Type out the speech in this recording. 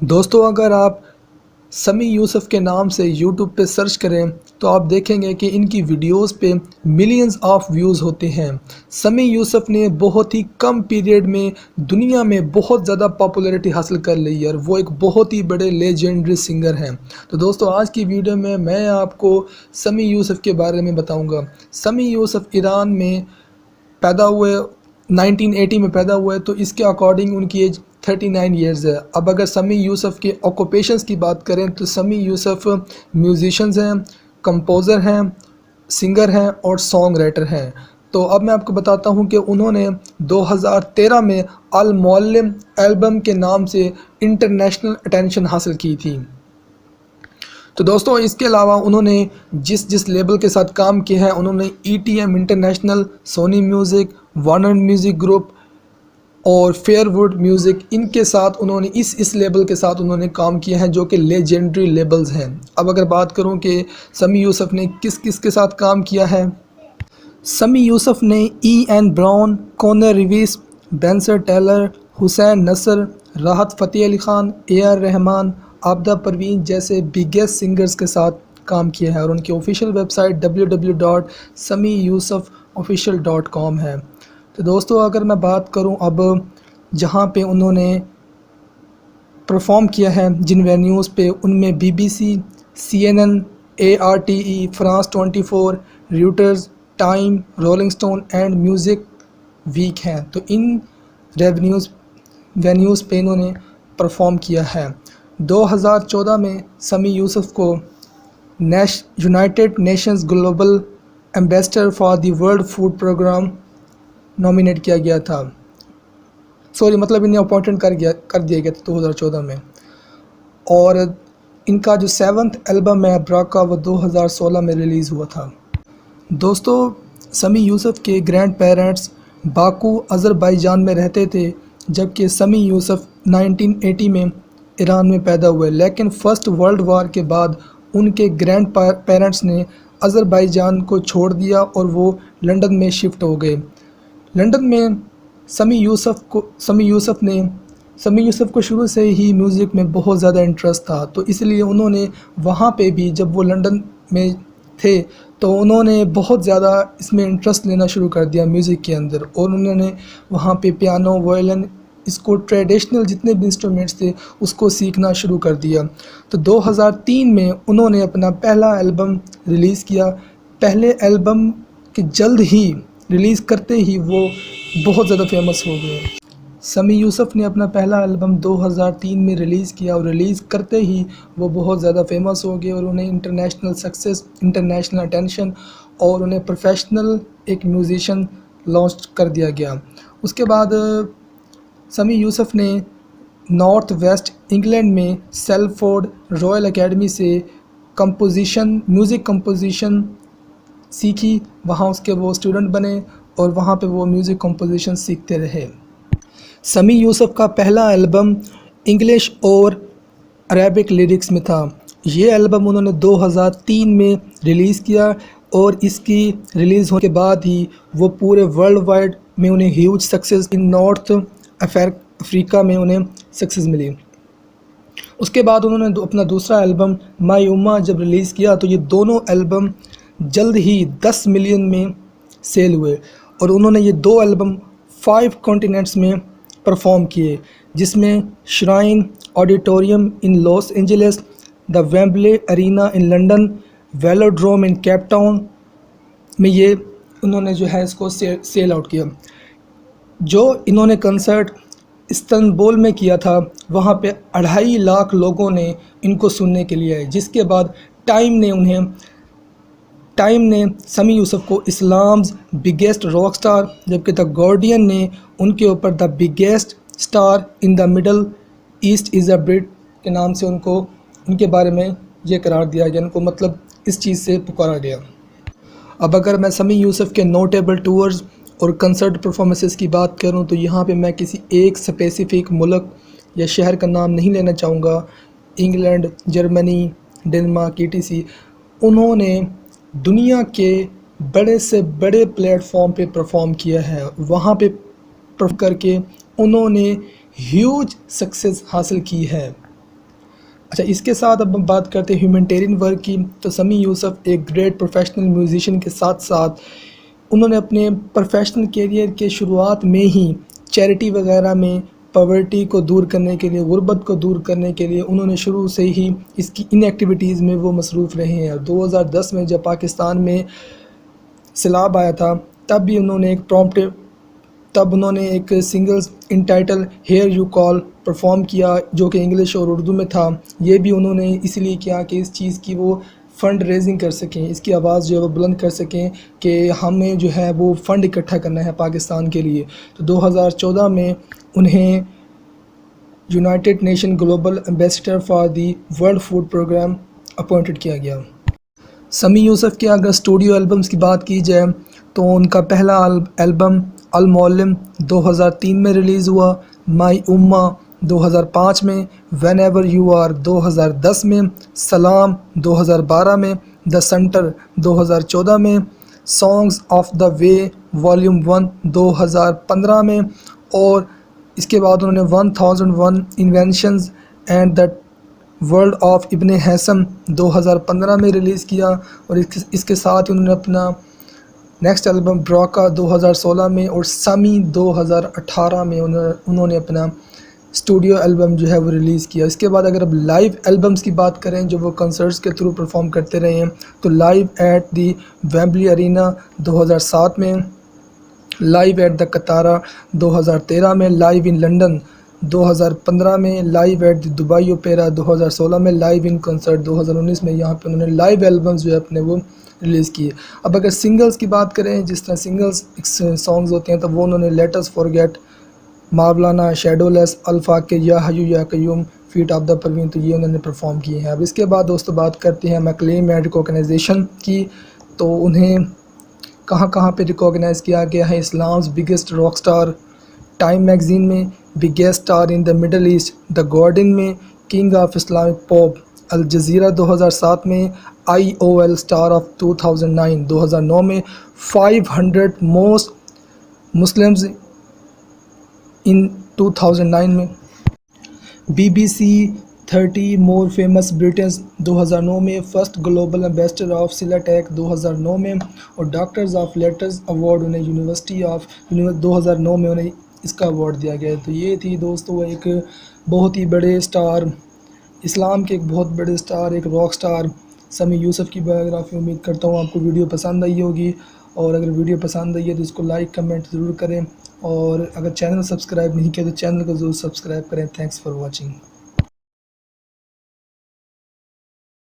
دوستو اگر آپ سمیع یوسف کے نام سے یوٹیوب پہ سرچ کریں تو آپ دیکھیں گے کہ ان کی ویڈیوز پہ ملینز آف ویوز ہوتے ہیں۔ سمیع یوسف نے بہت ہی کم پیریڈ میں دنیا میں بہت زیادہ پاپولیرٹی حاصل کر لی ہے اور وہ ایک بہت ہی بڑے لیجنڈری سنگر ہیں۔ تو دوستو آج کی ویڈیو میں آپ کو سمیع یوسف کے بارے میں بتاؤں گا۔ سمیع یوسف ایران میں پیدا ہوئے، 1980 میں پیدا ہوئے، تو اس کے اکارڈنگ ان کی ایج 39 ایئرز ہے۔ اب اگر سمیع یوسف کے آکوپیشنز کی بات کریں تو سمیع یوسف میوزیشنز ہیں، کمپوزر ہیں، سنگر ہیں اور سانگ رائٹر ہیں۔ تو اب میں آپ کو بتاتا ہوں کہ انہوں نے 2013 میں المعلم البم کے نام سے انٹرنیشنل اٹینشن حاصل کی تھی۔ تو دوستو اس کے علاوہ انہوں نے جس لیبل کے ساتھ کام کیا ہے، انہوں نے ETM انٹرنیشنل، سونی میوزک، وارنر میوزک گروپ اور فیئر ووڈ میوزک، ان کے ساتھ انہوں نے اس لیبل کے ساتھ انہوں نے کام کیا ہے جو کہ لیجنڈری لیبلز ہیں۔ اب اگر بات کروں کہ سمیع یوسف نے کس کے ساتھ کام کیا ہے، سمیع یوسف نے EN براؤن، کونر ریویس، بینسر ٹیلر، حسین نصر، راحت فتح علی خان، AR رحمان، عابدہ پروین جیسے بگیسٹ سنگرز کے ساتھ کام کیا ہے اور ان کی آفیشیل ویب سائٹ www.samiyousufofficial.com ہے۔ تو دوستو اگر میں بات کروں اب جہاں پہ انہوں نے پرفارم کیا ہے، جن وینیوز پہ، ان میں BBC، CNN، ARTE، France 24، Reuters, Time, Rolling Stone and Music Week ہیں۔ تو ان وینیوز پہ انہوں نے پرفارم کیا ہے۔ 2014 میں سمیع یوسف کو United Nations global ambassador for the World Food Programme nominate کیا گیا تھا، انہیں اپوائنٹمنٹ کر دیا گیا تھا 2014 میں، اور ان کا جو 7th البم ہے براکا، وہ 2016 میں ریلیز ہوا تھا۔ دوستو سمیع یوسف کے گرینڈ پیرنٹس باکو، آذربائیجان میں رہتے تھے، جبکہ سمیع یوسف 1980 میں ایران میں پیدا ہوئے، لیکن فرسٹ ورلڈ وار کے بعد ان کے گرینڈ پیرنٹس نے آذربائیجان کو چھوڑ دیا اور وہ لنڈن میں شفٹ ہو گئے۔ لنڈن میں سمیع یوسف کو شروع سے ہی میوزک میں بہت زیادہ انٹرسٹ تھا، تو اس لیے انہوں نے وہاں پہ بھی، جب وہ لنڈن میں تھے تو انہوں نے بہت زیادہ اس میں انٹرسٹ لینا شروع کر دیا میوزک کے اندر، اور انہوں نے وہاں پہ پیانو، وائلن، اس کو ٹریڈیشنل جتنے بھی انسٹرومنٹس تھے اس کو سیکھنا شروع کر دیا۔ تو 2003 میں انہوں نے اپنا پہلا البم ریلیز کیا۔ پہلے البم کے جلد ہی ریلیز کرتے ہی وہ بہت زیادہ فیمس ہو گئے۔ سمیع یوسف نے اپنا پہلا البم 2003 میں ریلیز کیا اور ریلیز کرتے ہی وہ بہت زیادہ فیمس ہو گئے اور انہیں انٹرنیشنل سکسیس، انٹرنیشنل اٹینشن اور انہیں پروفیشنل ایک میوزیشین لانچ کر دیا گیا۔ اس کے بعد سمیع یوسف نے نارتھ ویسٹ انگلینڈ میں سیلفورڈ رائل اکیڈمی سے میوزک کمپوزیشن سیکھی، وہاں اس کے وہ اسٹوڈنٹ بنے اور وہاں پہ وہ میوزک کمپوزیشن سیکھتے رہے۔ سمیع یوسف کا پہلا البم انگلش اور عربک لیرکس میں تھا۔ یہ البم انہوں نے 2003 میں ریلیز کیا اور اس کی ریلیز ہونے کے بعد ہی وہ پورے ورلڈ وائڈ میں انہیں ہیوج سکسیس، ان نارتھ افریقہ میں انہیں سکسیس ملی۔ اس کے بعد انہوں نے اپنا دوسرا البم مائی اما جب ریلیز کیا تو یہ دونوں البم جلد ہی 10 ملین میں سیل ہوئے، اور انہوں نے یہ دو البم 5 کانٹیننٹس میں پرفارم کیے، جس میں Shrine Auditorium in Los Angeles, the Wembley Arena in London, Velodrome in Cape Town میں یہ انہوں نے جو ہے اس کو سیل آؤٹ کیا۔ جو انہوں نے کنسرٹ استنبول میں کیا تھا، وہاں پہ 2.5 لاکھ لوگوں نے ان کو سننے کے لیے آئے، جس کے بعد ٹائم نے سمیع یوسف کو اسلامز بگیسٹ راک سٹار، جبکہ دا گارڈین نے ان کے اوپر the biggest star in the Middle East as a Brit کے نام سے ان کے بارے میں یہ قرار دیا گیا، ان کو مطلب اس چیز سے پکارا گیا۔ اب اگر میں سمیع یوسف کے نوٹیبل ٹورز اور کنسرٹ پرفارمنسز کی بات کروں تو یہاں پہ میں کسی ایک اسپیسیفک ملک یا شہر کا نام نہیں لینا چاہوں گا۔ انگلینڈ، جرمنی، ڈنمارک، ETC، انہوں نے دنیا کے بڑے سے بڑے پلیٹ فارم پہ پرفارم کیا ہے، وہاں پہ پرفارم کر کے انہوں نے ہیوج سکسیس حاصل کی ہے۔ اچھا، اس کے ساتھ اب ہم بات کرتے ہیں ہیومنٹیرین ورک کی. تو سمیع یوسف ایک گریٹ پروفیشنل میوزیشین کے ساتھ ساتھ انہوں نے اپنے پروفیشنل کیریئر کے شروعات میں ہی چیریٹی وغیرہ میں پاورٹی کو دور کرنے کے لیے، غربت کو دور کرنے کے لیے انہوں نے شروع سے ہی اس کی ان ایکٹیویٹیز میں وہ مصروف رہے ہیں. اور 2010 میں جب پاکستان میں سیلاب آیا تھا تب انہوں نے ایک singles entitled hear you call perform کیا، جو کہ انگلش اور اردو میں تھا. یہ بھی انہوں نے اس لیے کیا کہ اس چیز کی وہ فنڈ ریزنگ کر سکیں، اس کی آواز جو ہے وہ بلند کر سکیں کہ ہمیں جو ہے وہ فنڈ اکٹھا کرنا ہے پاکستان کے لیے. تو 2014 میں انہیں United Nation global ambassador for the World Food Programme appointed کیا گیا. سمیع یوسف کے اگر اسٹوڈیو البمز کی بات کی جائے تو ان کا پہلا البم المعلم 2003 میں ریلیز ہوا، مائی امہ 2005 میں، وین ایور یو آر 2010 میں، سلام 2012 میں، دا سنٹر 2014 میں، songs of the way volume 1 2015 میں، اور اس کے بعد انہوں نے 1001 inventions and the world of ابن حیثم 2015 میں ریلیز کیا. اور اس کے ساتھ انہوں نے اپنا نیکسٹ البم براکا 2016 میں اور سامی 2018 میں انہوں نے اپنا اسٹوڈیو البم جو ہے وہ ریلیز کیا. اس کے بعد اگر اب لائیو البمز کی بات کریں جو وہ کنسرٹس کے تھرو پرفارم کرتے رہے ہیں، تو live at the Wembley Arena 2007 میں، لائیو ایٹ دا قطارہ 2013 میں، لائیو ان لنڈن 2015 میں، live at the Dubai Opera 2016 میں، لائیو ان کنسرٹ 2019 میں. یہاں پہ انہوں نے لائیو البمز جو ہے اپنے وہ ریلیز کیے. اب اگر سنگلز کی بات کریں، جس طرح سنگلز سانگز ہوتے ہیں، تو وہ انہوں نے لیٹ اس فارگیٹ، ماولانا، شیڈو لیس، الفاقہ، یا حیو یا قیوم، فیٹ آف دا پروین، تو یہ انہوں نے پرفارم کیے ہیں. اب اس کے بعد دوستو بات کرتے ہیں میکلیم اینڈ ریکوگنائزیشن کی. تو انہیں کہاں کہاں پہ ریکوگنائز کیا گیا ہے؟ Islam's biggest rock star Time magazine میں، biggest star in the Middle East the Guardian میں، king of Islamic pop Al Jazeera 2007 میں، I O L star of 2009 میں، 500 موسٹ مسلمز ان 2009 میں، B B C 30 more famous Britons 2009 میں، first global ambassador of سیلاٹیک 2009 میں، اور doctors of letters award انہیں university of 2009 میں انہیں اس کا ایوارڈ دیا گیا. تو یہ تھی دوستو ایک بہت ہی بڑے سٹار، اسلام کے ایک بہت بڑے سٹار، ایک راک سٹار سمیع یوسف کی بایوگرافی. امید کرتا ہوں آپ کو ویڈیو پسند آئی ہوگی، اور اگر ویڈیو پسند آئی ہے تو اس کو لائک کمنٹ ضرور کریں، اور اگر چینل سبسکرائب نہیں کیا تو چینل کو ضرور سبسکرائب کریں. Thanks for watching.